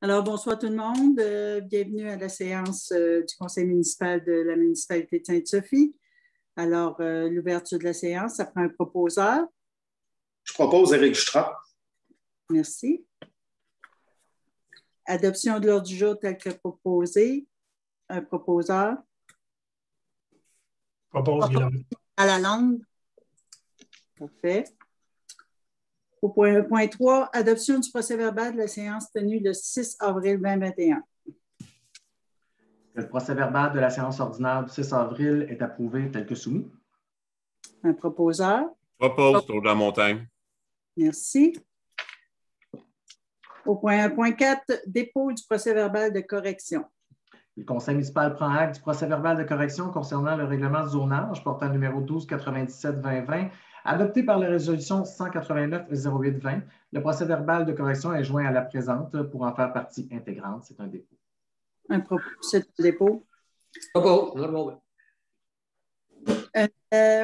Alors, bonsoir tout le monde. Bienvenue à la séance du Conseil municipal de la municipalité de Sainte-Sophie. Alors, l'ouverture de la séance, ça prend un proposeur. Je propose Éric Jutra. Merci. Adoption de l'ordre du jour tel que proposé. Un proposeur. Propose Guillaume. À la langue. Parfait. Au point 3, adoption du procès-verbal de la séance tenue le 6 avril 2021. Le procès-verbal de la séance ordinaire du 6 avril est approuvé tel que soumis. Un proposeur. Propose Claude Lamontagne. Merci. Au point 1.4, dépôt du procès-verbal de correction. Le Conseil municipal prend acte du procès-verbal de correction concernant le règlement du zonage portant numéro 1297-2020, adopté par la résolution 189-08-20. Le procès-verbal de correction est joint à la présente pour en faire partie intégrante. C'est un dépôt. C'est un dépôt. Propose.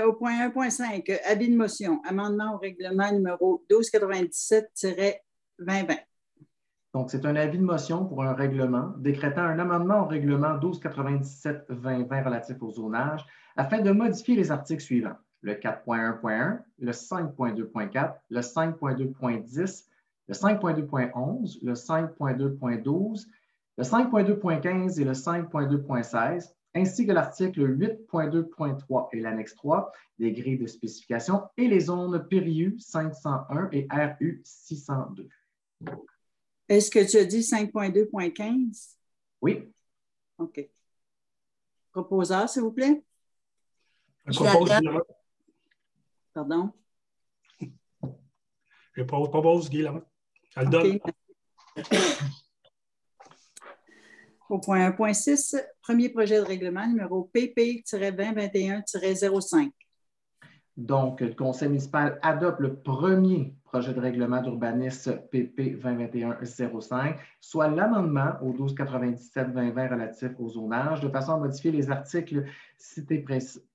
Au point 1.5, avis de motion, amendement au règlement numéro 1297-2020. Donc, c'est un avis de motion pour un règlement décrétant un amendement au règlement 1297-2020 relatif au zonage afin de modifier les articles suivants: le 4.1.1, le 5.2.4, le 5.2.10, le 5.2.11, le 5.2.12, le 5.2.15 et le 5.2.16, ainsi que l'article 8.2.3 et l'annexe 3 des grilles de spécification et les zones PRIU 501 et RU 602. Est-ce que tu as dit 5.2.15? Oui. OK. Proposeur, s'il vous plaît. Je propose Guillaume. Pardon? Je propose Guillaume. Elle Okay. donne. Au point 1.6, premier projet de règlement numéro PP-2021-05. Donc, le Conseil municipal adopte le premier projet de règlement d'urbanisme PP 2021-05, soit l'amendement au 1297-2020 relatif au zonage, de façon à modifier les articles cités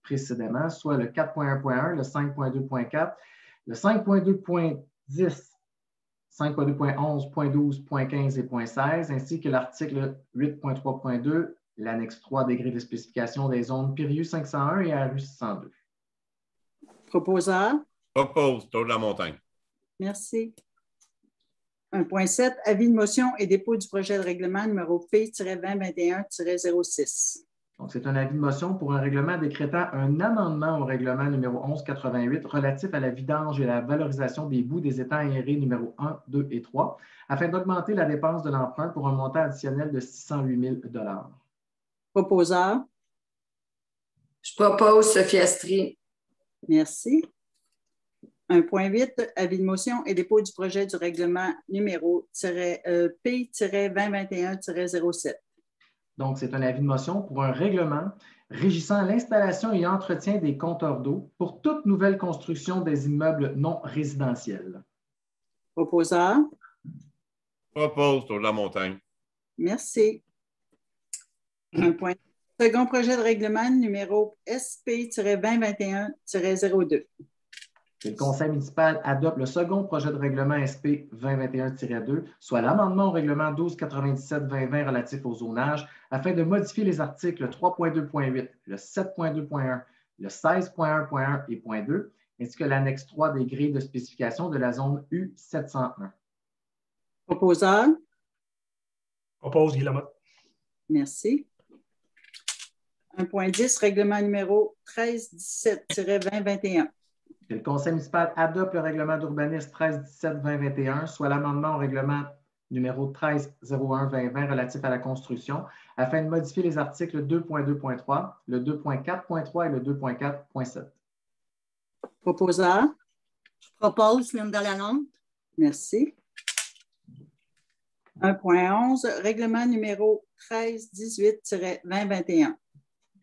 précédemment, soit le 4.1.1, le 5.2.4, le 5.2.10, 5.2.11, 0.12, 0.15 et 0.16, ainsi que l'article 8.3.2, l'annexe 3 des grilles de spécification des zones PRIU 501 et RU 602. Proposeur. Propose Claude Lamontagne. Merci. 1.7, avis de motion et dépôt du projet de règlement numéro P-2021-06. Donc, c'est un avis de motion pour un règlement décrétant un amendement au règlement numéro 1188 relatif à la vidange et à la valorisation des boues des étangs aérés numéro 1, 2 et 3, afin d'augmenter la dépense de l'emprunt pour un montant additionnel de 608 000 $. Proposeur. Je propose Sophie Astry. Merci. 1.8, avis de motion et dépôt du projet du règlement numéro P-2021-07. Donc, c'est un avis de motion pour un règlement régissant l'installation et entretien des compteurs d'eau pour toute nouvelle construction des immeubles non résidentiels. Proposeur. Propose Claude Lamontagne. Merci. 1.9, second projet de règlement numéro SP-2021-02. Le Conseil municipal adopte le second projet de règlement SP 2021-2, soit l'amendement au règlement 1297-2020 relatif au zonage, afin de modifier les articles 3.2.8, le 7.2.1, le 16.1.1 et .2, ainsi que l'annexe 3 des grilles de spécification de la zone U701. Proposeur. Propose Guillaume. Merci. 1.10, règlement numéro 1317-2021. Le Conseil municipal adopte le règlement d'urbanisme 1317-2021, soit l'amendement au règlement numéro 1301-2020 relatif à la construction, afin de modifier les articles 2.2.3, le 2.4.3 et le 2.4.7. Proposeur. Je propose Linda Lalonde. Merci. 1.11, règlement numéro 1318-2021.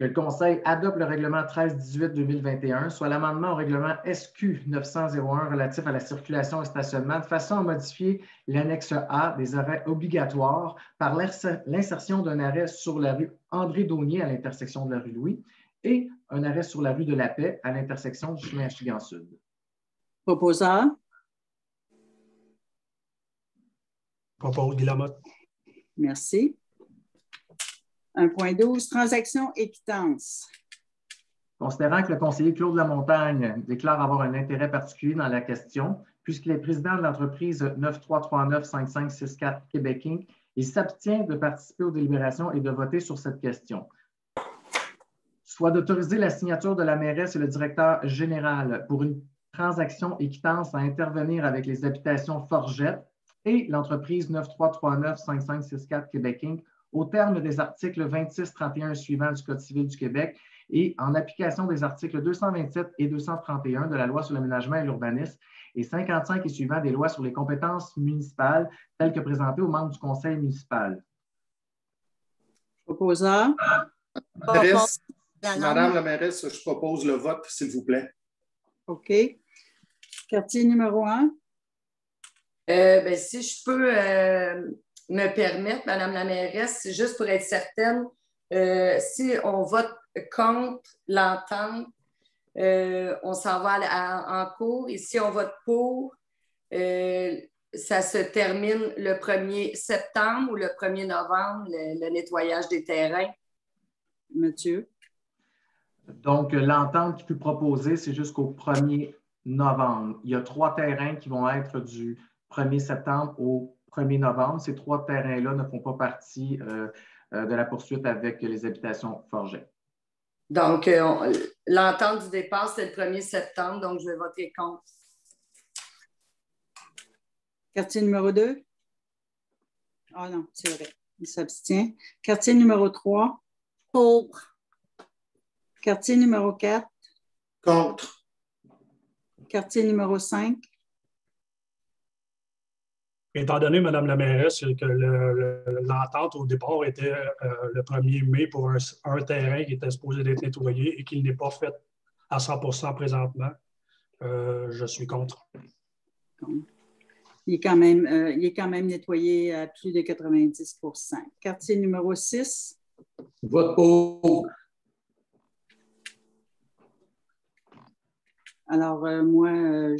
Le Conseil adopte le règlement 1318-2021, soit l'amendement au règlement SQ 900-01 relatif à la circulation et stationnement, de façon à modifier l'annexe A des arrêts obligatoires par l'insertion d'un arrêt sur la rue André-Daunier à l'intersection de la rue Louis et un arrêt sur la rue de la Paix à l'intersection du chemin Achigan Sud. Proposeur. Propose Guy Lamotte. Merci. 1.12, transaction et quittance. Considérant que le conseiller Claude Lamontagne déclare avoir un intérêt particulier dans la question, puisqu'il est président de l'entreprise 93395564 Québec Inc., il s'abstient de participer aux délibérations et de voter sur cette question. Soit d'autoriser la signature de la mairesse et le directeur général pour une transaction et quittance à intervenir avec les habitations Forgette et l'entreprise 93395564 Québec Inc. au terme des articles 26, 31 suivants du Code civil du Québec et en application des articles 227 et 231 de la Loi sur l'aménagement et l'urbanisme et 55 et suivants des lois sur les compétences municipales telles que présentées aux membres du conseil municipal. Proposeur. Madame la mairesse, je propose le vote, s'il vous plaît. OK. Quartier numéro 1. Si je peux me permettre, Madame la mairesse, c'est juste pour être certaine, si on vote contre l'entente, on s'en va en cours. Et si on vote pour, ça se termine le 1er septembre ou le 1er novembre, le nettoyage des terrains. Monsieur. Donc, l'entente qui fut proposée, c'est jusqu'au 1er novembre. Il y a 3 terrains qui vont être du 1er septembre au 1er novembre. Ces 3 terrains-là ne font pas partie de la poursuite avec les habitations Forget. Donc, l'entente du départ, c'est le 1er septembre, donc je vais voter contre. Quartier numéro 2. Ah non, c'est vrai. Il s'abstient. Quartier numéro 3. Pour. Quartier numéro 4. Contre. Quartier numéro 5. Étant donné, Mme la mairesse, que l'entente au départ était le 1er mai pour un terrain qui était supposé d'être nettoyé et qu'il n'est pas fait à 100% présentement, je suis contre. Il est quand même nettoyé à plus de 90%. Quartier numéro 6. Vote pour. Alors, moi,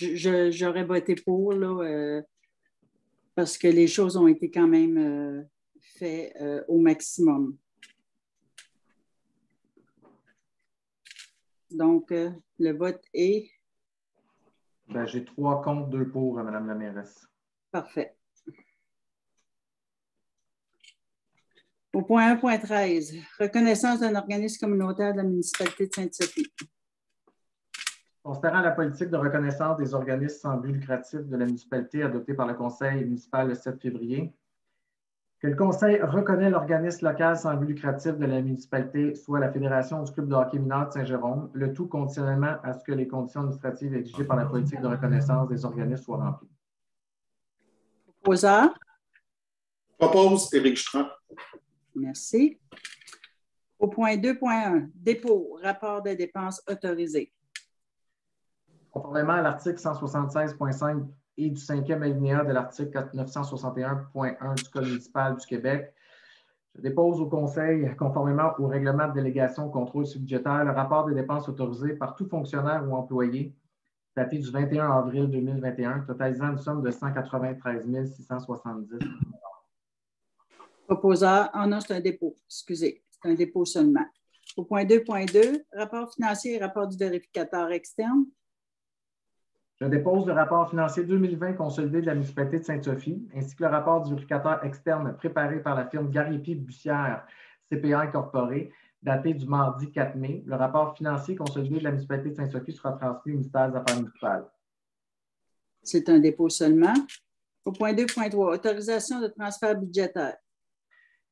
j'aurais voté pour, là, parce que les choses ont été quand même faites au maximum. Donc, le vote est... J'ai 3 contre, 2 pour, Mme la mairesse. Parfait. Au point 1.13, reconnaissance d'un organisme communautaire de la municipalité de Sainte-Sophie. Considérant la politique de reconnaissance des organismes sans but lucratif de la municipalité adoptée par le conseil municipal le 7 février, que le conseil reconnaît l'organisme local sans but lucratif de la municipalité, soit la Fédération du club de hockey mineur de Saint-Jérôme, le tout conditionnellement à ce que les conditions administratives exigées par la politique de reconnaissance des organismes soient remplies. Proposeur. Propose Éric Jutras. Merci. Au point 2.1, dépôt, rapport de dépenses autorisées. Conformément à l'article 176.5 et du 5e alinéa de l'article 961.1 du Code municipal du Québec, je dépose au Conseil, conformément au règlement de délégation au contrôle budgétaire, le rapport des dépenses autorisées par tout fonctionnaire ou employé daté du 21 avril 2021, totalisant une somme de 193 670. Proposeur, non, c'est un dépôt, excusez, c'est un dépôt seulement. Au point 2.2, rapport financier et rapport du vérificateur externe. Je dépose le rapport financier 2020 consolidé de la municipalité de Sainte-Sophie, ainsi que le rapport du vérificateur externe préparé par la firme Gariepi-Bussière CPA Incorporée, daté du mardi 4 mai. Le rapport financier consolidé de la municipalité de Sainte-Sophie sera transmis au ministère des Affaires municipales. C'est un dépôt seulement. Au point 2.3, autorisation de transfert budgétaire.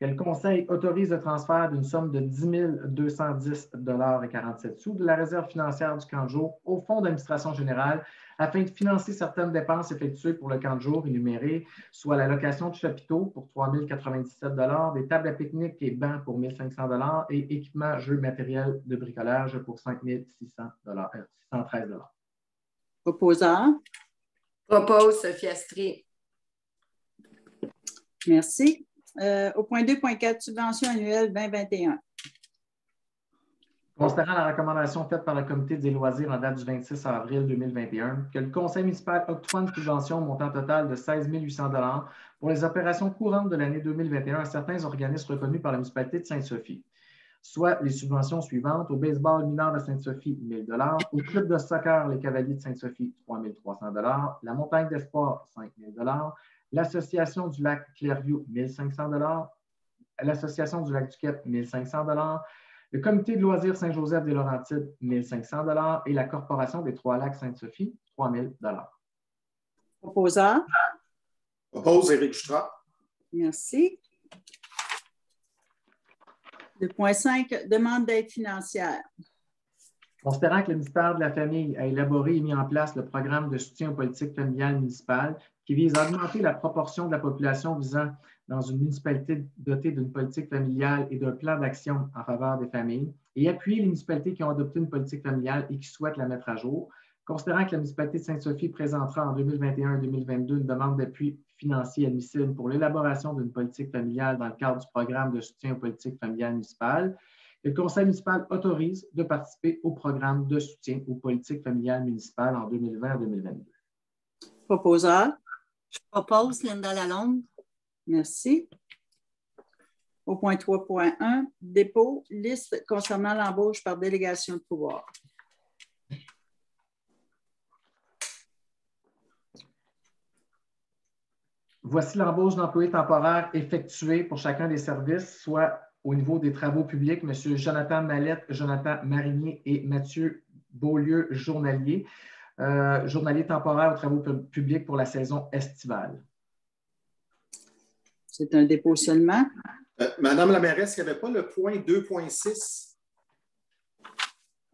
Que le Conseil autorise le transfert d'une somme de 10 210,47 $ de la réserve financière du camp de jour au Fonds d'administration générale afin de financer certaines dépenses effectuées pour le camp de jour énumérées, soit la location de chapiteaux pour 3 097 $, des tables à pique-nique et bancs pour 1 500 $ et équipements, jeux, matériel de bricolage pour 5 613 $. Proposeur. Propose Sophie Astry. Merci. Au point 2.4, subvention annuelle 2021. Considérant la recommandation faite par le Comité des loisirs en date du 26 avril 2021, que le Conseil municipal octroie une subvention montant total de 16 800 $ pour les opérations courantes de l'année 2021 à certains organismes reconnus par la municipalité de Sainte-Sophie, soit les subventions suivantes: au baseball mineur de Sainte-Sophie, 1 000 $, au club de soccer Les Cavaliers de Sainte-Sophie, 3 300 $, la Montagne d'Espoir, 5 000 $, l'Association du lac Clairview, 1 500 $, l'Association du lac Duquette, 1 500 $, le Comité de loisirs Saint-Joseph des Laurentides, 1 500 $ et la Corporation des Trois-Lacs Sainte-Sophie, 3 000 $. Proposeur. Propose Éric Jutras. Merci. Le point 5, demande d'aide financière. Considérant que le ministère de la Famille a élaboré et mis en place le programme de soutien aux politiques familiales municipales qui vise à augmenter la proportion de la population vivant dans une municipalité dotée d'une politique familiale et d'un plan d'action en faveur des familles, et appuyer les municipalités qui ont adopté une politique familiale et qui souhaitent la mettre à jour, considérant que la municipalité de Sainte-Sophie présentera en 2021 et 2022 une demande d'appui financier admissible pour l'élaboration d'une politique familiale dans le cadre du programme de soutien aux politiques familiales municipales, le Conseil municipal autorise de participer au programme de soutien aux politiques familiales municipales en 2020 et 2022. Proposeur. Je propose Linda Lalonde. Merci. Au point 3.1, dépôt, liste concernant l'embauche par délégation de pouvoir. Voici l'embauche d'employés temporaires effectuée pour chacun des services, soit au niveau des travaux publics, M. Jonathan Mallette, Jonathan Marinier et Mathieu Beaulieu, journalier. Journalier temporaire aux travaux publics pour la saison estivale. C'est un dépôt seulement. Madame la mairesse, il n'y avait pas le point 2.6?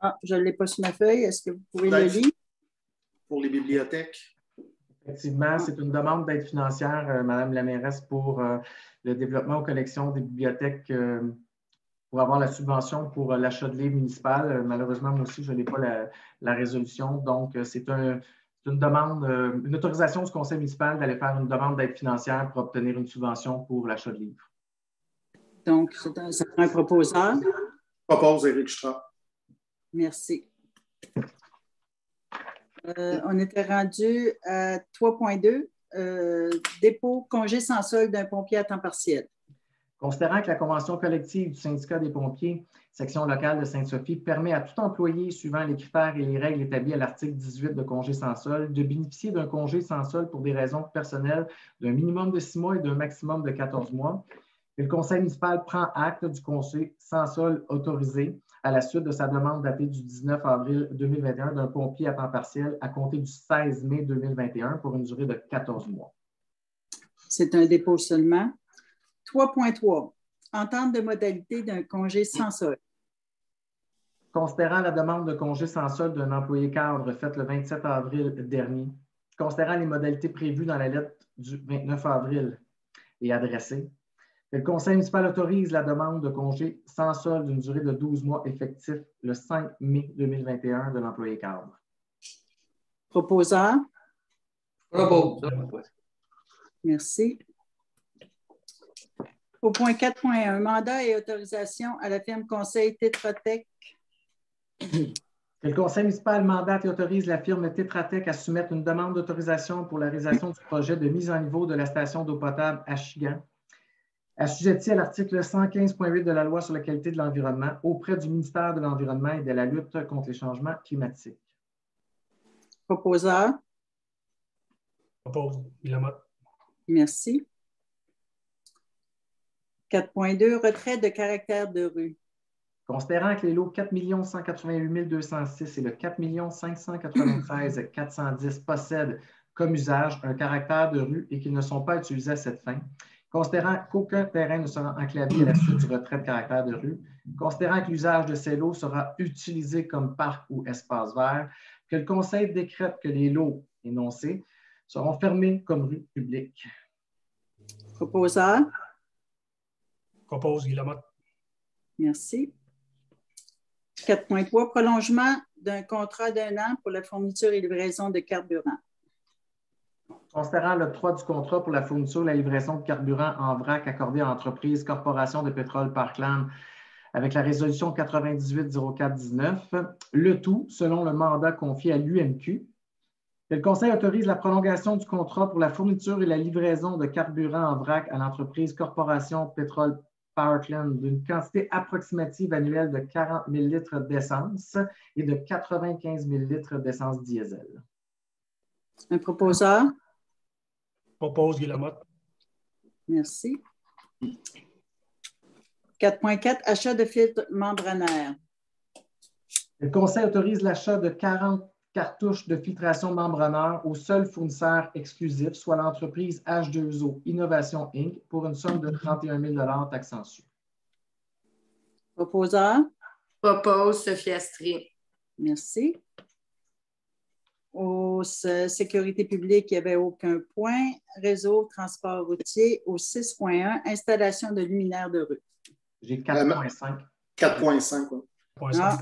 Ah, je ne l'ai pas sur ma feuille. Est-ce que vous pouvez le lire? Pour les bibliothèques. Effectivement, c'est une demande d'aide financière, Madame la mairesse, pour le développement aux collections des bibliothèques pour avoir la subvention pour l'achat de livres municipal. Malheureusement, moi aussi, je n'ai pas la résolution. Donc, c'est une demande, une autorisation du conseil municipal d'aller faire une demande d'aide financière pour obtenir une subvention pour l'achat de livres. Donc, c'est un proposeur. Propose Éric Jutras. Merci. On était rendu à 3.2, dépôt, congé sans solde d'un pompier à temps partiel. Considérant que la convention collective du syndicat des pompiers, section locale de Sainte-Sophie, permet à tout employé, suivant les critères et les règles établis à l'article 18 de congé sans solde, de bénéficier d'un congé sans solde pour des raisons personnelles d'un minimum de 6 mois et d'un maximum de 14 mois. Et le conseil municipal prend acte du congé sans solde autorisé à la suite de sa demande datée du 19 avril 2021 d'un pompier à temps partiel à compter du 16 mai 2021 pour une durée de 14 mois. C'est un dépôt seulement. 3.3. Entente de modalité d'un congé sans solde. Considérant la demande de congé sans solde d'un employé cadre faite le 27 avril dernier, considérant les modalités prévues dans la lettre du 29 avril et adressée, le conseil municipal autorise la demande de congé sans solde d'une durée de 12 mois effectif le 5 mai 2021 de l'employé cadre. Proposeur. Propose. Merci. Au point 4.1, mandat et autorisation à la firme conseil Tetra Tech. Le conseil municipal mandate et autorise la firme Tetra Tech à soumettre une demande d'autorisation pour la réalisation du projet de mise en niveau de la station d'eau potable à Chigan, assujetti à l'article 115.8 de la Loi sur la qualité de l'environnement auprès du ministère de l'Environnement et de la lutte contre les changements climatiques. Proposeur. Propose. Guillemot. Merci. 4.2, retrait de caractère de rue. Considérant que les lots 4 188 206 et le 4 596 410 possèdent comme usage un caractère de rue et qu'ils ne sont pas utilisés à cette fin, considérant qu'aucun terrain ne sera enclavé à la suite du retrait de caractère de rue, considérant que l'usage de ces lots sera utilisé comme parc ou espace vert, que le conseil décrète que les lots énoncés seront fermés comme rue publique. Proposeur. Propose. Guillemot. Merci. 4.3, prolongement d'un contrat d'1 an pour la fourniture et livraison de carburant. Considérant l'octroi du contrat pour la fourniture et la livraison de carburant en vrac accordé à l'entreprise Corporation de pétrole Parkland avec la résolution 98-04-19, le tout selon le mandat confié à l'UMQ. Que le Conseil autorise la prolongation du contrat pour la fourniture et la livraison de carburant en vrac à l'entreprise Corporation Pétrole Parkland d'une quantité approximative annuelle de 40 000 litres d'essence et de 95 000 litres d'essence diesel. Un proposeur? Propose Guy Lamotte. Merci. 4.4, achat de filtres membranaires. Le Conseil autorise l'achat de 40 cartouches de filtration membraneur au seul fournisseur exclusif, soit l'entreprise H2O Innovation Inc., pour une somme de 31 000 taxant su. Proposeur? Propose Sophie Astrier. Merci. Aux sécurité publique, il n'y avait aucun point. Réseau, transport routier, au 6.1, installation de luminaires de rue. J'ai 4.5. 4.5, oui. Ah,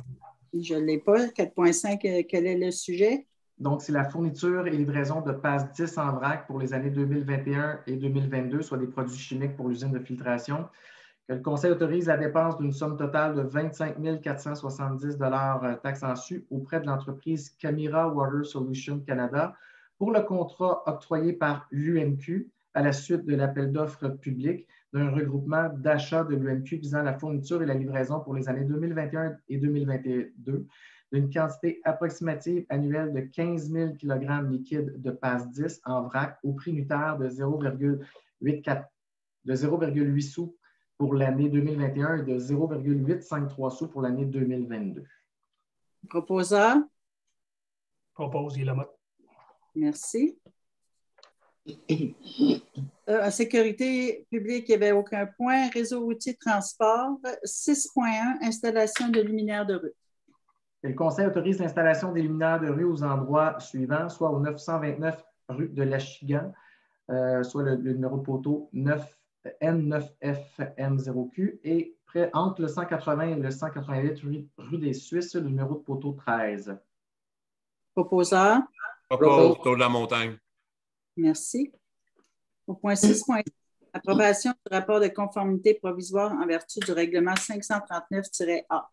je ne l'ai pas. 4.5, quel est le sujet? Donc, c'est la fourniture et livraison de PAS 10 en vrac pour les années 2021 et 2022, soit des produits chimiques pour l'usine de filtration. Que le Conseil autorise la dépense d'une somme totale de 25 470 taxant su auprès de l'entreprise Camira Water Solutions Canada pour le contrat octroyé par l'UMQ à la suite de l'appel d'offres public d'un regroupement d'achat de l'UMQ visant la fourniture et la livraison pour les années 2021 et 2022 d'une quantité approximative annuelle de 15 000 kg liquide de PAS 10 en vrac au prix unitaire de 0,8 sous pour l'année 2021 et de 0,853 sous pour l'année 2022. Proposeur? Propose Guy Lamotte. Merci. En sécurité publique, il n'y avait aucun point. Réseau routier de transport, 6.1, installation de luminaires de rue. Et le Conseil autorise l'installation des luminaires de rue aux endroits suivants, soit au 929 rue de l'Achigan, soit le numéro de poteau 9N9FM0Q, et près entre le 180 et le 188 rue des Suisses, le numéro de poteau 13. Proposeur? Propose Tour de la Montagne. Merci. Au point 6.1, approbation du rapport de conformité provisoire en vertu du règlement 539-A.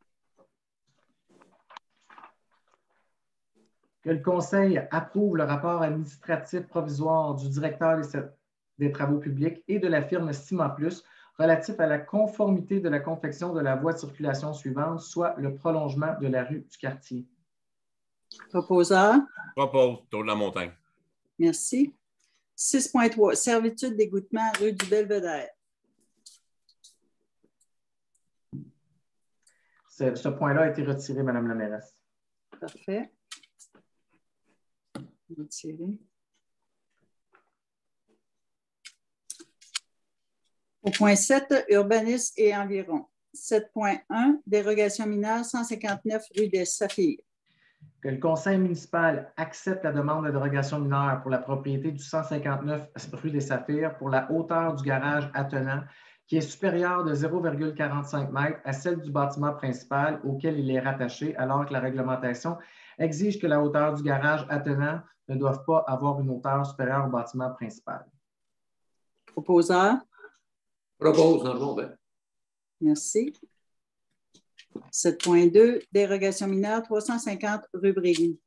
Que le Conseil approuve le rapport administratif provisoire du directeur des travaux publics et de la firme Cima Plus relatif à la conformité de la confection de la voie de circulation suivante, soit le prolongement de la rue du Quartier. Proposeur? Propose Tour de la Montagne. Merci. 6.3, servitude d'égouttement rue du Belvédère. Ce point-là a été retiré, Mme la mairesse. Parfait. Retiré. Au point 7, urbanisme et environ. 7.1, dérogation mineure 159 rue des Saphirs. Que le Conseil municipal accepte la demande de dérogation mineure pour la propriété du 159 rue des Saphirs pour la hauteur du garage attenant qui est supérieure de 0,45 m à celle du bâtiment principal auquel il est rattaché, alors que la réglementation exige que la hauteur du garage attenant ne doive pas avoir une hauteur supérieure au bâtiment principal. Proposeur? Propose Normand. Merci. 7.2, dérogation mineure 350 rue Brégny.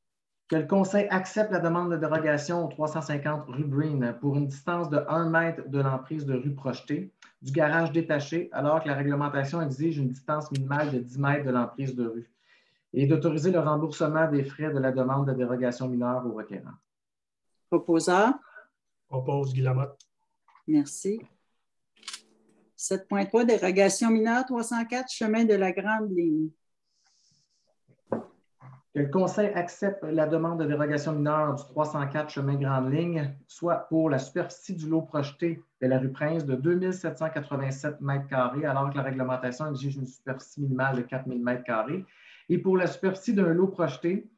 Que le Conseil accepte la demande de dérogation au 350 rue Breen pour une distance de 1 mètre de l'emprise de rue projetée, du garage détaché, alors que la réglementation exige une distance minimale de 10 mètres de l'emprise de rue, et d'autoriser le remboursement des frais de la demande de dérogation mineure au requérant. Proposeur? Propose Guy Lamotte. Merci. 7.3, dérogation mineure 304 chemin de la Grande Ligne. Que le Conseil accepte la demande de dérogation mineure du 304 chemin Grande Ligne, soit pour la superficie du lot projeté de la rue Prince de 2787 m², alors que la réglementation exige une superficie minimale de 4000 m², et pour la superficie d'un lot projeté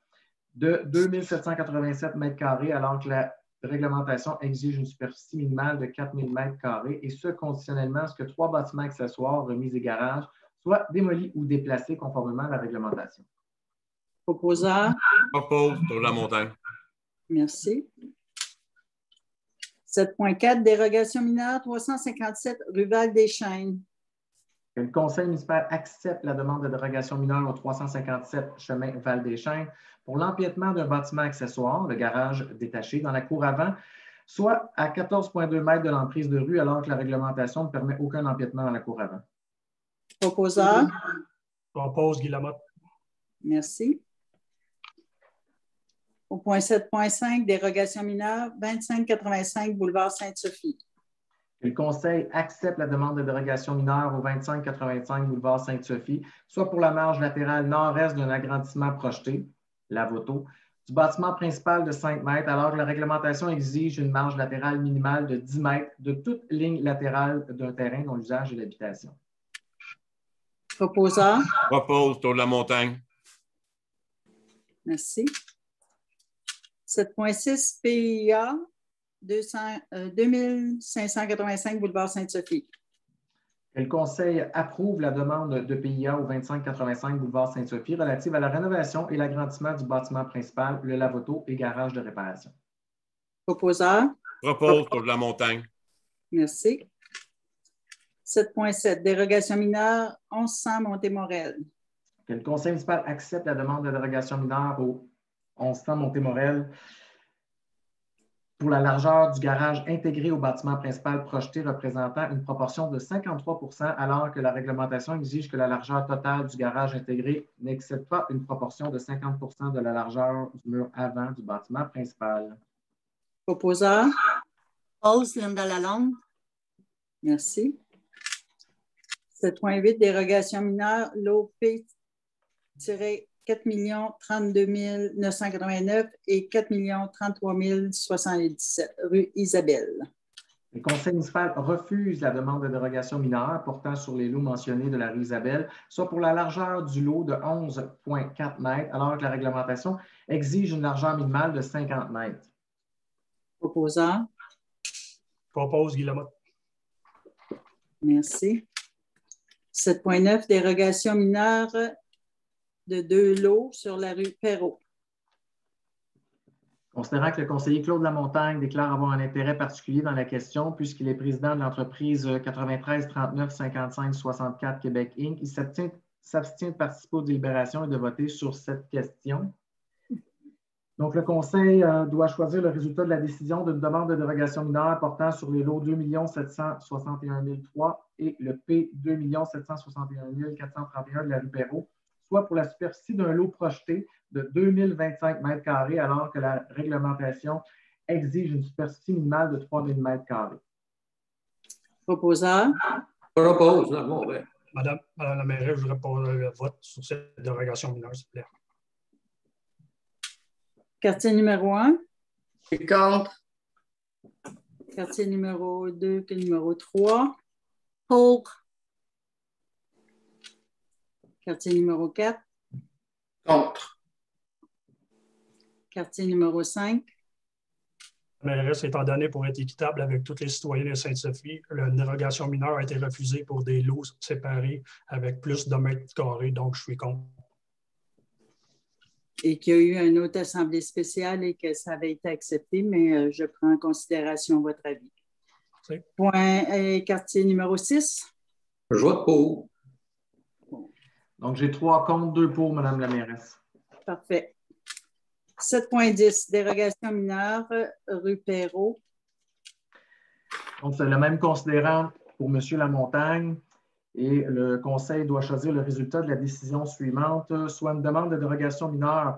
de 2787 m², alors que la réglementation exige une superficie minimale de 4000 m², et ce, conditionnellement à ce que 3 bâtiments accessoires, remises et garages, soient démolis ou déplacés conformément à la réglementation. Proposeur? Propose Tour de la Montagne. Merci. 7.4, dérogation mineure 357 rue Val-des-Chênes. Que le conseil municipal accepte la demande de dérogation mineure au 357 chemin Val-des-Chênes pour l'empiètement d'un bâtiment accessoire, le garage détaché, dans la cour avant, soit à 14,2 mètres de l'emprise de rue, alors que la réglementation ne permet aucun empiètement dans la cour avant. Proposeur. Propose Guy Lamotte. Merci. Au point 7.5, dérogation mineure, 2585 boulevard Sainte-Sophie. Le conseil accepte la demande de dérogation mineure au 2585 boulevard Sainte-Sophie, soit pour la marge latérale nord-est d'un agrandissement projeté, la VOTO, du bâtiment principal de 5 mètres, alors que la réglementation exige une marge latérale minimale de 10 mètres de toute ligne latérale d'un terrain dont l'usage est l'habitation. Proposeur. Propose Tour de la Montagne. Merci. 7.6 PIA 2585 boulevard Sainte-Sophie. Le conseil approuve la demande de PIA au 2585 boulevard Sainte-Sophie relative à la rénovation et l'agrandissement du bâtiment principal, le lavoto et garage de réparation. Proposeur. Propose Tour de la Montagne. Merci. 7.7 dérogation mineure 1100 Montémorel. Le conseil municipal accepte la demande de dérogation mineure au 1100 Montémorel pour la largeur du garage intégré au bâtiment principal projeté représentant une proportion de 53 % alors que la réglementation exige que la largeur totale du garage intégré n'excède pas une proportion de 50 % de la largeur du mur avant du bâtiment principal. Proposeur. Propose Linda Lalonde. Merci. 7.8 dérogation mineure l'OP-4 32 989 et 4 33 077 rue Isabelle. Le conseil municipal refuse la demande de dérogation mineure portant sur les lots mentionnés de la rue Isabelle, soit pour la largeur du lot de 11,4 mètres, alors que la réglementation exige une largeur minimale de 50 mètres. Proposeur. Propose Guy Lamotte. Merci. 7.9 dérogation mineure de 2 lots sur la rue Perrault. Considérant que le conseiller Claude Lamontagne déclare avoir un intérêt particulier dans la question, puisqu'il est président de l'entreprise 93 39 55 64 Québec Inc., il s'abstient de participer aux délibérations et de voter sur cette question. Donc, le conseil doit choisir le résultat de la décision d'une demande de dérogation mineure portant sur les lots 2 761 003 et le P 2 761 431 de la rue Perrault, soit pour la superficie d'un lot projeté de 2025 m², alors que la réglementation exige une superficie minimale de 3000 m². Proposeur. Propose, non, bon, ouais. Madame la mairesse, je voudrais pas le vote sur cette dérogation mineure, s'il vous plaît. Quartier numéro 1. Contre. Quartier numéro 2 et numéro 3. Pour. Quartier numéro 4. Contre. Quartier numéro 5. La mairesse étant donné pour être équitable avec tous les citoyens de Sainte-Sophie, la dérogation mineure a été refusée pour des lots séparés avec plus de mètres carrés, donc je suis contre. Et qu'il y a eu une autre assemblée spéciale et que ça avait été accepté, mais je prends en considération votre avis. Oui. Point quartier numéro 6. Je vote pour. Donc, j'ai 3 contre, 2 pour, Mme la mairesse. Parfait. 7.10, dérogation mineure, rue Perrault. Donc, c'est le même considérant pour M. Lamontagne. Et le conseil doit choisir le résultat de la décision suivante, soit une demande de dérogation mineure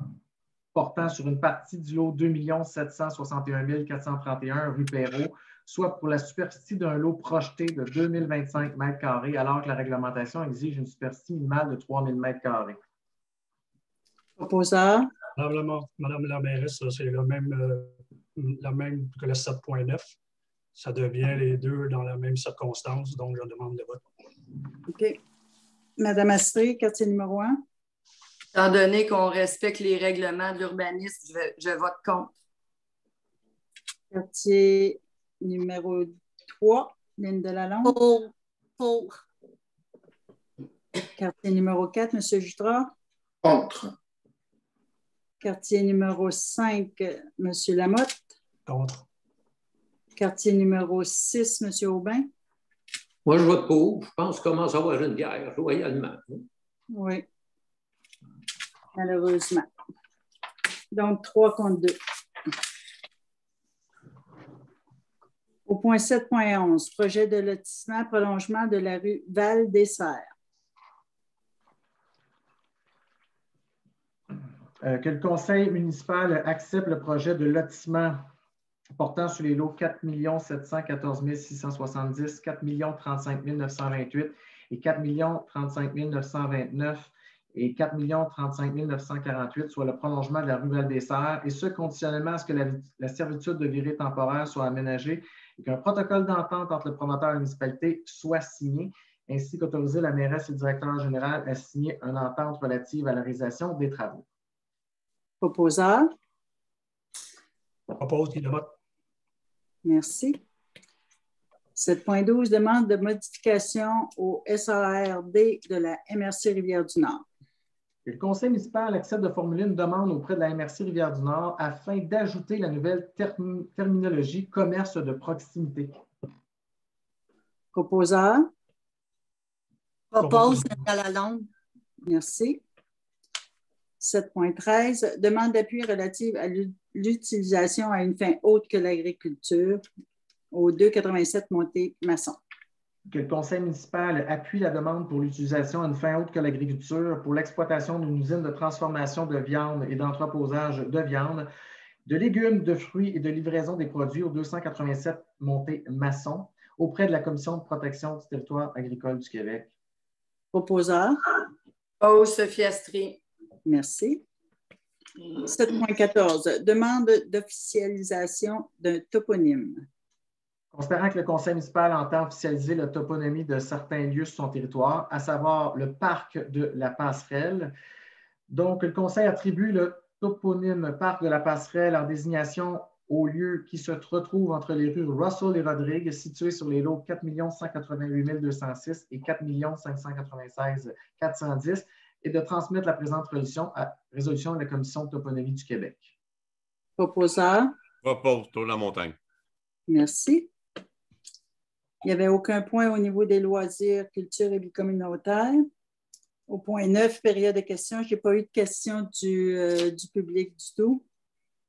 portant sur une partie du lot 2 761 431 rue Perrault, soit pour la superficie d'un lot projeté de 2025 m², alors que la réglementation exige une superficie minimale de 3000 m². Proposeur. Madame la mairesse, c'est la même que le 7.9. Ça devient les deux dans la même circonstance, donc je demande le vote. OK. Madame Astrée, quartier numéro 1. Étant donné qu'on respecte les règlements de l'urbanisme, je vote contre. Quartier numéro 3, Linda Lalonde. Pour. Quartier numéro 4, M. Jutras. Contre. Quartier numéro 5, M. Lamotte. Contre. Quartier numéro 6, M. Aubin. Moi, je vote pour. Je pense qu'on commence à avoir une guerre, loyalement. Oui. Malheureusement. Donc, 3 contre 2. Au point 7.11, projet de lotissement, prolongement de la rue Val-des-Serres. Que le conseil municipal accepte le projet de lotissement portant sur les lots 4 714 670, 4 35 928 et 4 35 929 et 4 35 948, soit le prolongement de la rue Val-des-Serres, et ce, conditionnellement à ce que la servitude de virée temporaire soit aménagée et qu'un protocole d'entente entre le promoteur et la municipalité soit signé, ainsi qu'autoriser la mairesse et le directeur général à signer une entente relative à la réalisation des travaux. Proposeur. Propose qu'il vote. Merci. 7.12, demande de modification au SARD de la MRC Rivière-du-Nord. Le conseil municipal accepte de formuler une demande auprès de la MRC Rivière-du-Nord afin d'ajouter la nouvelle terminologie commerce de proximité. Proposeur. Propose Linda Lalonde. Merci. 7.13, demande d'appui relative à l'utilisation à une fin autre que l'agriculture au 287 Montée-Masson. Que le conseil municipal appuie la demande pour l'utilisation à une fin autre que l'agriculture pour l'exploitation d'une usine de transformation de viande et d'entreposage de viande, de légumes, de fruits et de livraison des produits au 287 Montée-Masson auprès de la Commission de protection du territoire agricole du Québec. Proposeur. Sophie Astry. Merci. 7.14, demande d'officialisation d'un toponyme. Considérant que le conseil municipal entend officialiser la toponymie de certains lieux sur son territoire, à savoir le parc de la Passerelle, donc le conseil attribue le toponyme parc de la Passerelle en désignation au lieu qui se retrouve entre les rues Russell et Rodrigue, situés sur les lots 4 188 206 et 4 596 410, et de transmettre la présente résolution à la Commission de toponymie du Québec. Proposeur. Propose Tour de la Montagne. Merci. Il n'y avait aucun point au niveau des loisirs, culture et vie communautaire. Au point 9, période de questions, je n'ai pas eu de questions du public du tout.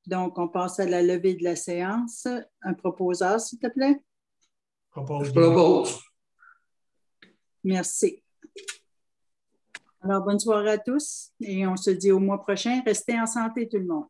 Donc, on passe à la levée de la séance. Un proposeur, s'il te plaît. Propose. Merci. Alors, bonne soirée à tous et on se dit au mois prochain. Restez en santé, tout le monde.